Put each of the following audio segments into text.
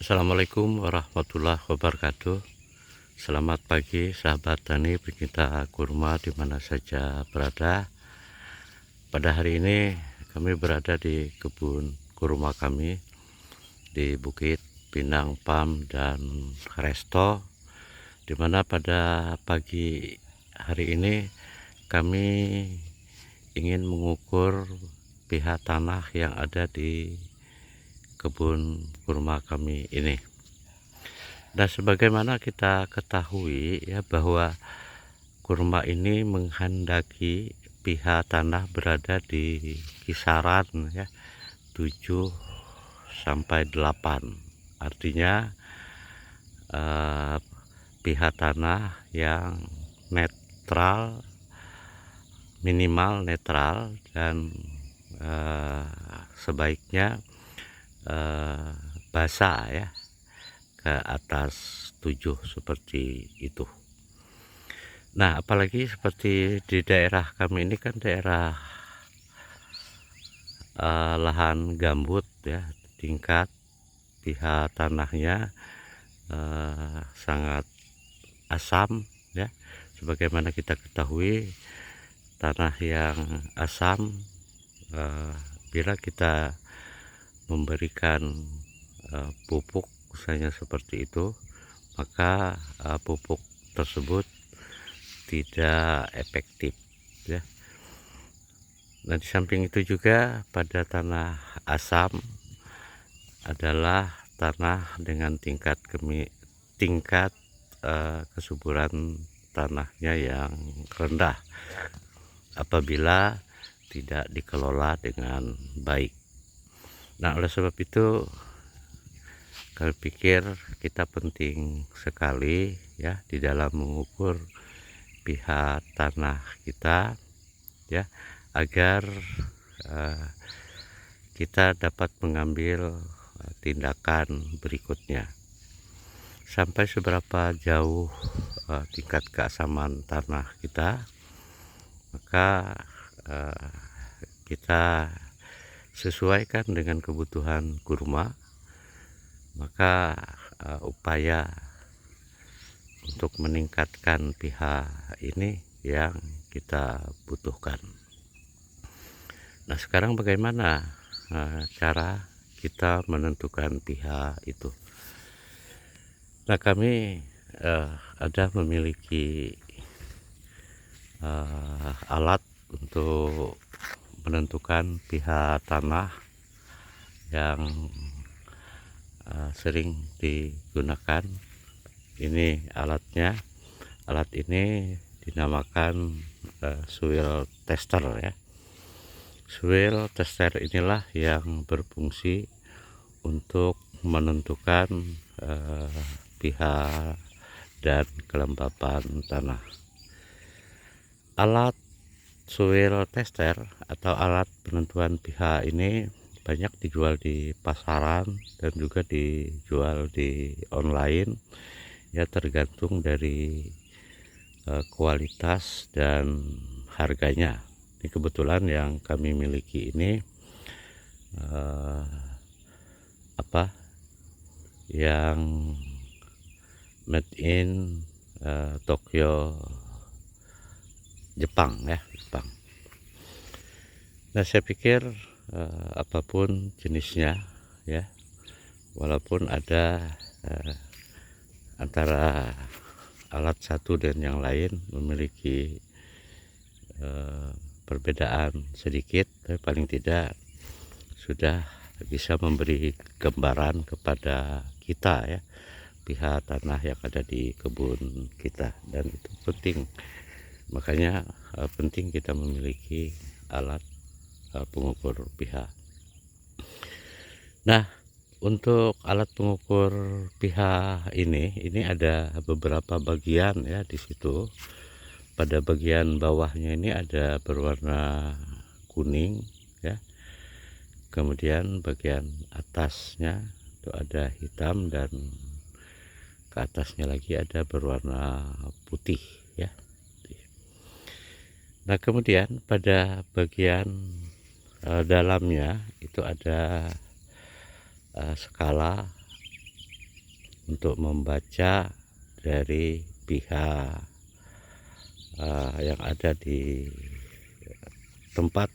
Assalamualaikum warahmatullahi wabarakatuh. Selamat pagi sahabat tani pecinta kurma di mana saja berada. Pada hari ini kami berada di kebun kurma kami di Bukit Pinang Pam dan Resto, di mana pada pagi hari ini kami ingin mengukur pH tanah yang ada di kebun kurma kami ini. Dan sebagaimana kita ketahui ya, bahwa kurma ini menghendaki pH tanah berada di kisaran ya 7 sampai 8. Artinya pH tanah yang netral, minimal netral, dan sebaiknya basah ya, ke atas 7 seperti itu. Nah, apalagi seperti di daerah kami ini kan daerah lahan gambut ya, tingkat pH tanahnya sangat asam ya. Sebagaimana kita ketahui, tanah yang asam bila kita memberikan pupuk misalnya seperti itu, maka pupuk tersebut tidak efektif ya. Dan di samping itu juga pada tanah asam adalah tanah dengan tingkat kesuburan tanahnya yang rendah apabila tidak dikelola dengan baik. Nah, oleh sebab itu kami pikir kita penting sekali ya di dalam mengukur pH tanah kita ya, agar kita dapat mengambil tindakan berikutnya. Sampai seberapa jauh tingkat keasaman tanah kita, maka kita sesuaikan dengan kebutuhan kurma. Maka upaya untuk meningkatkan pH ini yang kita butuhkan. Nah, sekarang bagaimana cara kita menentukan pH itu? Nah, kami ada memiliki alat untuk menentukan pH tanah yang sering digunakan. Ini alatnya. Alat ini dinamakan soil tester ya. Soil tester inilah yang berfungsi untuk menentukan pH dan kelembapan tanah. Alat soil tester atau alat penentuan pH ini banyak dijual di pasaran dan juga dijual di online ya, tergantung dari kualitas dan harganya. Ini kebetulan yang kami miliki ini yang made in Tokyo, Jepang ya, Jepang. Nah, saya pikir apapun jenisnya ya, walaupun ada antara alat satu dan yang lain memiliki perbedaan sedikit, tapi paling tidak sudah bisa memberi gambaran kepada kita ya, pH tanah yang ada di kebun kita, dan itu penting. Makanya penting kita memiliki alat pengukur pH. Nah, untuk alat pengukur pH ini ada beberapa bagian ya di situ. Pada bagian bawahnya ini ada berwarna kuning ya. Kemudian bagian atasnya itu ada hitam, dan ke atasnya lagi ada berwarna putih ya. Nah, kemudian pada bagian dalamnya itu ada skala untuk membaca dari pihak yang ada di tempat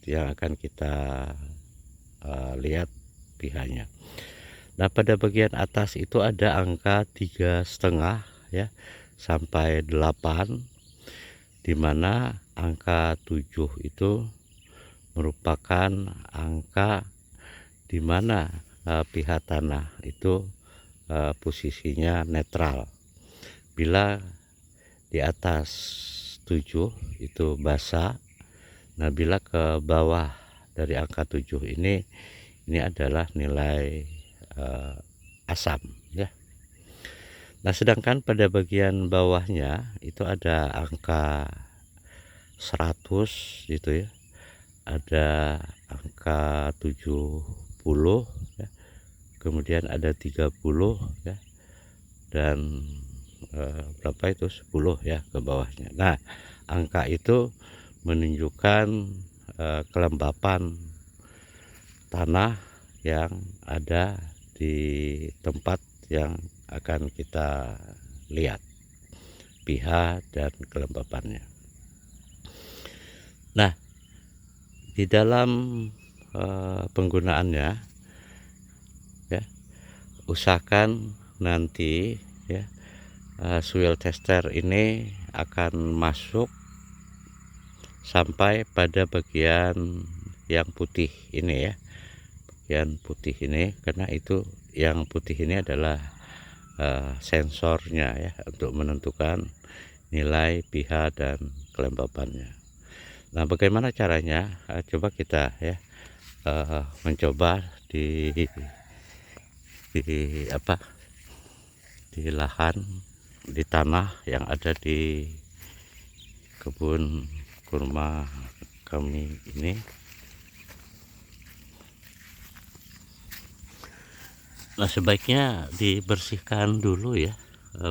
yang akan kita lihat pihaknya. Nah, pada bagian atas itu ada angka 3,5 ya sampai 8, di mana angka 7 itu merupakan angka di mana pihak tanah itu posisinya netral. Bila di atas 7 itu basah, nah bila ke bawah dari angka 7 ini adalah nilai asam ya. Nah, sedangkan pada bagian bawahnya itu ada angka 100 gitu ya, ada angka 70 ya, kemudian ada 30 ya, dan berapa itu 10 ya ke bawahnya. Nah, angka itu menunjukkan kelembapan tanah yang ada di tempat yang akan kita lihat pH dan kelembapannya. Nah, di dalam penggunaannya ya, usahakan nanti ya soil tester ini akan masuk sampai pada bagian yang putih ini ya, bagian putih ini, karena itu yang putih ini adalah sensornya ya untuk menentukan nilai pH dan kelembapannya. Nah, bagaimana caranya? Coba kita ya mencoba di lahan, di tanah yang ada di kebun kurma kami ini. Nah, sebaiknya dibersihkan dulu ya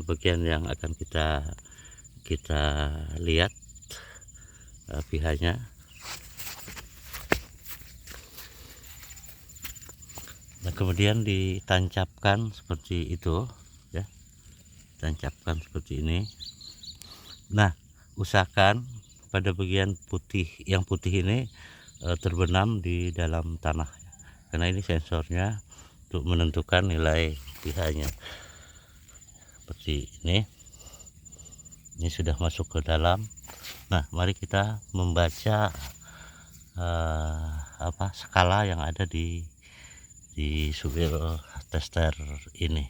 bagian yang akan kita lihat pH-nya. Nah, kemudian ditancapkan seperti itu ya, tancapkan seperti ini. Nah, usahakan pada bagian putih, yang putih ini terbenam di dalam tanah, karena ini sensornya untuk menentukan nilai pH-nya. Seperti ini sudah masuk ke dalam. Nah, mari kita membaca skala yang ada di soil tester ini.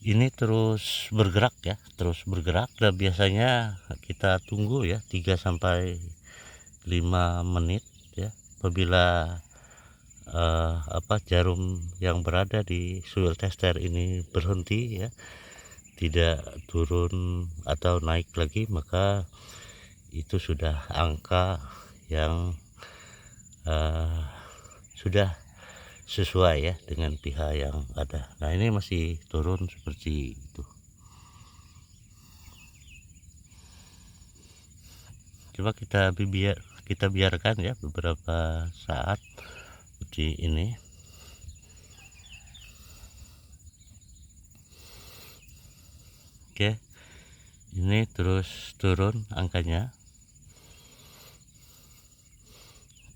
Ini terus bergerak ya, dan biasanya kita tunggu ya 3-5 menit ya. Apabila jarum yang berada di soil tester ini berhenti ya, tidak turun atau naik lagi, maka itu sudah angka yang sudah sesuai ya dengan pH yang ada. Nah, ini masih turun seperti itu. Coba kita biarkan ya beberapa saat seperti ini. Oke, ini terus turun angkanya.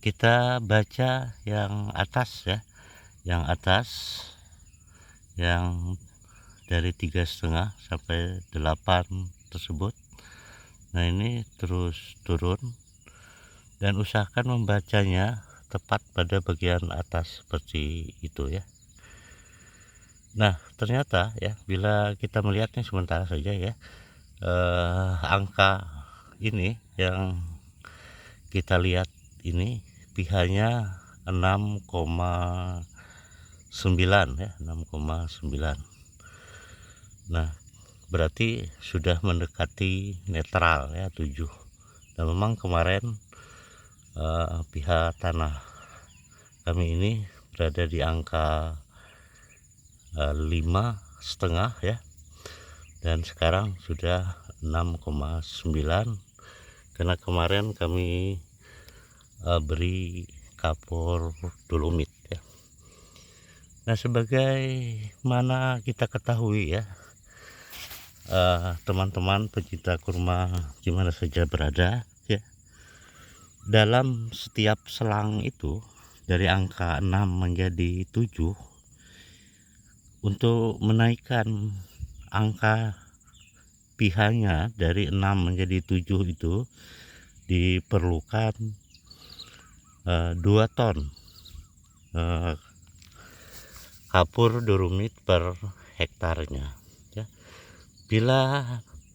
Kita baca yang atas ya, yang atas yang dari 3,5 sampai 8 tersebut. Nah, ini terus turun, dan usahakan membacanya tepat pada bagian atas seperti itu ya. Nah, ternyata ya, bila kita melihatnya sementara saja ya, angka ini yang kita lihat ini pH-nya 6,9 ya, 6,9. Nah, berarti sudah mendekati netral ya, 7. Dan memang kemarin pH tanah kami ini berada di angka 5,5 ya, dan sekarang sudah 6,9 karena kemarin kami beri kapur dolomit ya. Nah, sebagai mana kita ketahui ya, teman-teman pencinta kurma gimana saja berada ya, dalam setiap selang itu dari angka 6 menjadi 7, untuk menaikkan angka pH-nya dari 6 menjadi 7 itu diperlukan 2 ton kapur durumit per hektarnya ya. Bila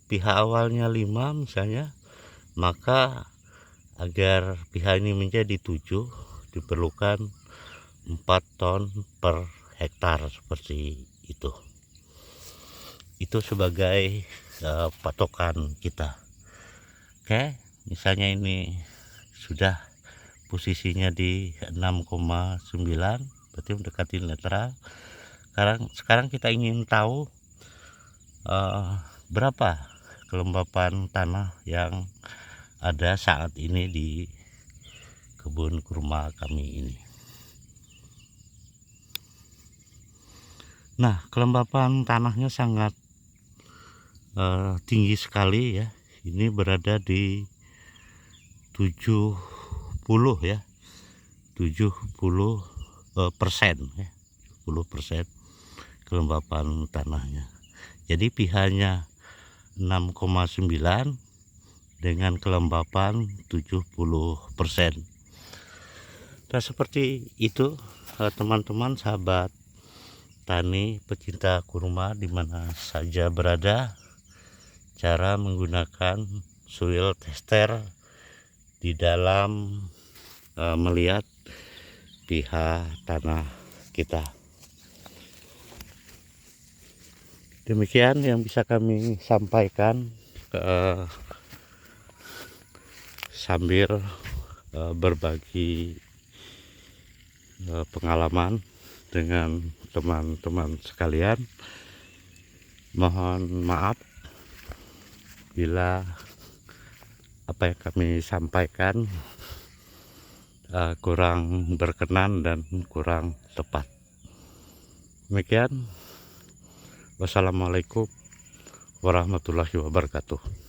pH awalnya 5 misalnya, maka agar pH ini menjadi 7 diperlukan 4 ton per hektar seperti itu. Itu sebagai patokan kita. Oke, misalnya ini sudah posisinya di 6,9, berarti mendekati netral. Sekarang kita ingin tahu berapa kelembapan tanah yang ada saat ini di kebun kurma kami ini. Nah, kelembapan tanahnya sangat tinggi sekali ya. Ini berada di 70 ya, 70% ya, 10% kelembapan tanahnya. Jadi pH-nya 6,9 dengan kelembapan 70%. Nah, seperti itu teman-teman sahabat tani pecinta kurma di mana saja berada, cara menggunakan soil tester di dalam melihat pH tanah kita. Demikian yang bisa kami sampaikan sambil berbagi pengalaman dengan teman-teman sekalian. Mohon maaf bila apa yang kami sampaikan kurang berkenan dan kurang tepat. Demikian, wassalamualaikum warahmatullahi wabarakatuh.